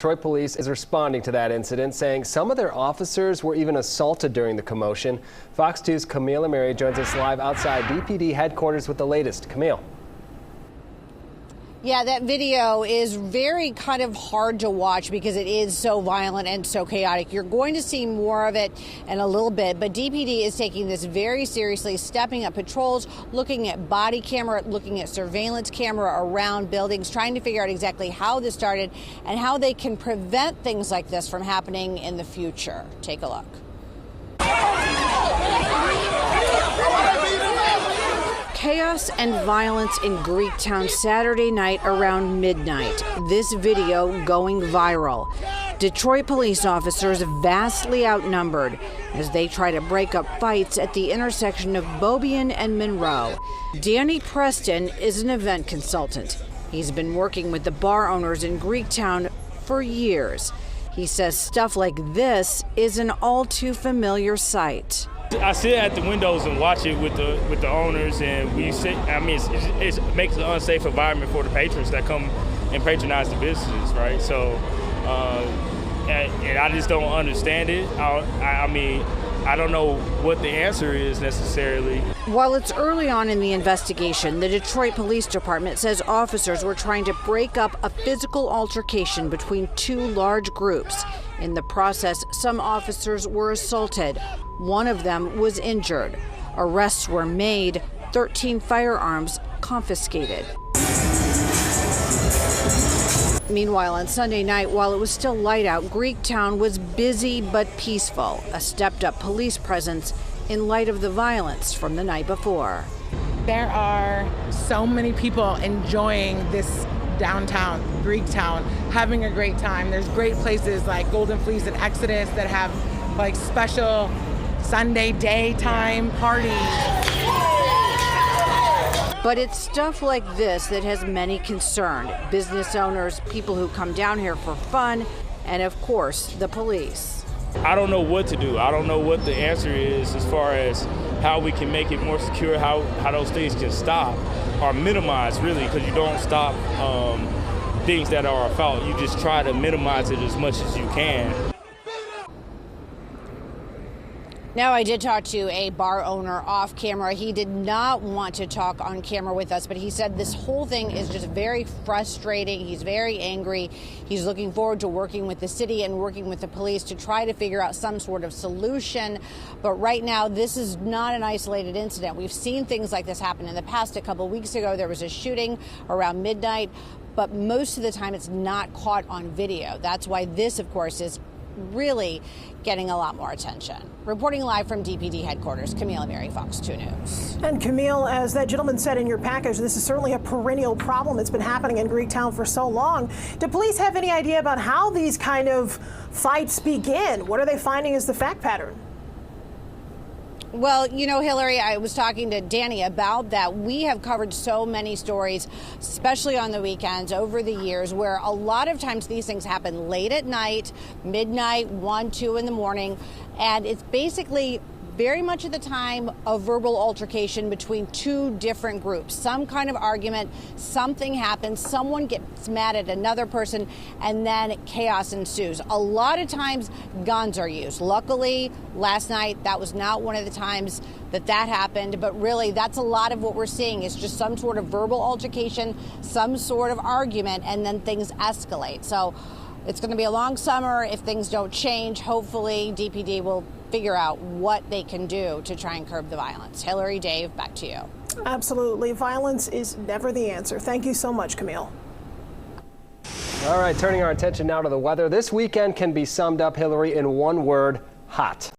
Detroit police is responding to that incident, saying some of their officers were even assaulted during the commotion. Fox 2's Camille Amiri joins us live outside DPD headquarters with the latest. Camille. Yeah, that video is very kind of hard to watch because it is so violent and so chaotic. You're going to see more of it in a little bit, but DPD is taking this very seriously, stepping up patrols, looking at body camera, looking at surveillance camera around buildings, trying to figure out exactly how this started and how they can prevent things like this from happening in the future. Take a look. Chaos and violence in Greektown Saturday night around midnight. This video going viral. Detroit police officers vastly outnumbered as they try to break up fights at the intersection of Beaubien and Monroe. Danny Preston is an event consultant. He's been working with the bar owners in Greektown for years. He says stuff like this is an all too familiar sight. I sit at the windows and watch it with the owners, and we sit. I mean, it makes an unsafe environment for the patrons that come and patronize the businesses, right? So, and I just don't understand it. I mean, I don't know what the answer is necessarily. While it's early on in the investigation, the Detroit Police Department says officers were trying to break up a physical altercation between two large groups. In the process, some officers were assaulted. One of them was injured. Arrests were made, 13 firearms confiscated. Meanwhile, on Sunday night, while it was still light out, Greektown was busy but peaceful, a stepped-up police presence in light of the violence from the night before. There are so many people enjoying this downtown, Greektown, having a great time. There's great places like Golden Fleece and Exodus that have like special Sunday daytime parties. But it's stuff like this that has many concerned. Business owners, people who come down here for fun, and of course, the police. I don't know what to do. I don't know what the answer is as far as how we can make it more secure, how those things can stop or minimize, really, because you don't stop things that are a fault. You just try to minimize it as much as you can. Now, I did talk to a bar owner off camera. He did not want to talk on camera with us, but he said this whole thing is just very frustrating. He's very angry. He's looking forward to working with the city and working with the police to try to figure out some sort of solution. But right now, this is not an isolated incident. We've seen things like this happen in the past. A couple weeks ago, there was a shooting around midnight, but most of the time it's not caught on video. That's why this, of course, is really getting a lot more attention. Reporting live from DPD headquarters, Camille Amiri, Fox 2 News. And Camille, as that gentleman said in your package, this is certainly a perennial problem. It's been happening in Greektown for so long. Do police have any idea about how these kind of fights begin? What are they finding as the fact pattern? Well, you know, Hillary, I was talking to Danny about that. We have covered so many stories, especially on the weekends over the years, where a lot of times these things happen late at night, midnight, 1, 2 in the morning, and it's basically very much at the time a verbal altercation between two different groups. Some kind of argument, something happens, someone gets mad at another person, and then chaos ensues. A lot of times guns are used. Luckily, last night, that was not one of the times that happened, but really that's a lot of what we're seeing is just some sort of verbal altercation, some sort of argument, and then things escalate. So it's going to be a long summer if things don't change. Hopefully, DPD will figure out what they can do to try and curb the violence. Hillary, Dave, back to you. Absolutely. Violence is never the answer. Thank you so much, Camille. All right, turning our attention now to the weather. This weekend can be summed up, Hillary, in one word: hot.